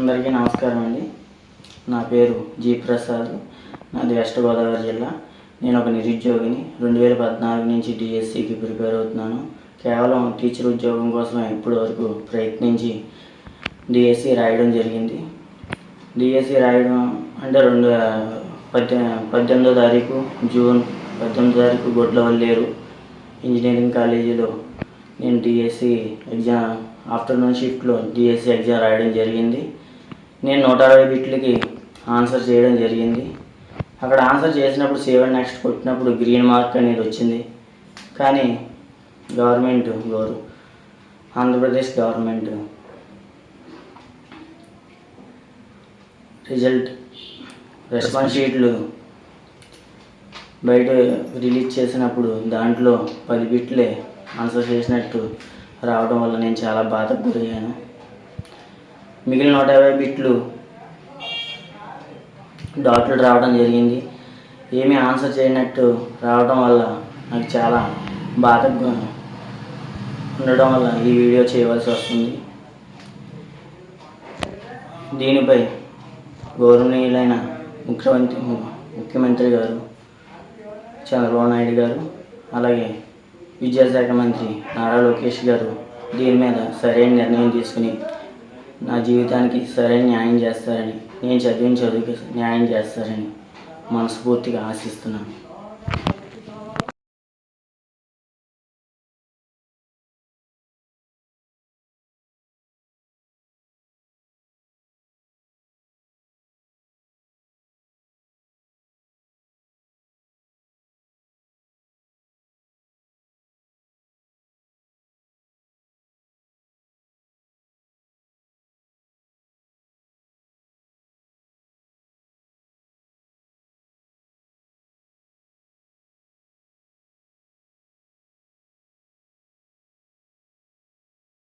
అందరికీ నమస్కారం అండి. నా పేరు జి ప్రసాద్. నాది వెస్ట్ గోదావరి జిల్లా. నేను ఒక నిరుద్యోగిని. 2014 నుంచి డిఎస్సికి ప్రిపేర్ అవుతున్నాను. కేవలం టీచర్ ఉద్యోగం కోసం ఇప్పటి వరకు ప్రయత్నించి డిఎస్సి రాయడం జరిగింది. డిఎస్సి రాయడం అంటే 18వ తారీఖు జూన్ 18వ తారీఖు గొడ్లవల్లేరు ఇంజనీరింగ్ కాలేజీలో నేను డిఎస్సి ఎగ్జామ్ ఆఫ్టర్నూన్ షిఫ్ట్లో డిఎస్సి ఎగ్జామ్ రాయడం జరిగింది. నేను 160 బిట్లకి ఆన్సర్ చేయడం జరిగింది. అక్కడ ఆన్సర్ చేసినప్పుడు సేవ్ అండ్ నెక్స్ట్ కొట్టినప్పుడు గ్రీన్ మార్క్ అనేది వచ్చింది. కానీ ఆంధ్రప్రదేశ్ గవర్నమెంట్ రెస్పాన్స్ షీట్లు బయట రిలీజ్ చేసినప్పుడు దాంట్లో 10 బిట్లే ఆన్సర్ చేసినట్టు రావడం వల్ల నేను చాలా బాధకు గురయ్యాను. మిగిలిన 150 బిట్లు డాట్లు రావడం జరిగింది. ఏమీ ఆన్సర్ చేయనట్టు రావడం వల్ల నాకు చాలా బాధగా ఉండడం వల్ల ఈ వీడియో చేయవలసి వస్తుంది. దీనిపై గౌరవనీయులైన ముఖ్యమంత్రి గారు చంద్రబాబు నాయుడు గారు, అలాగే విద్యాశాఖ మంత్రి నారా లోకేష్ గారు దీని మీద సరైన నిర్ణయం తీసుకుని నా జీవితానికి సరైన న్యాయం చేస్తారని, నేను చదివిన చదువుకి న్యాయం చేస్తారని మనస్ఫూర్తిగా ఆశిస్తున్నాను.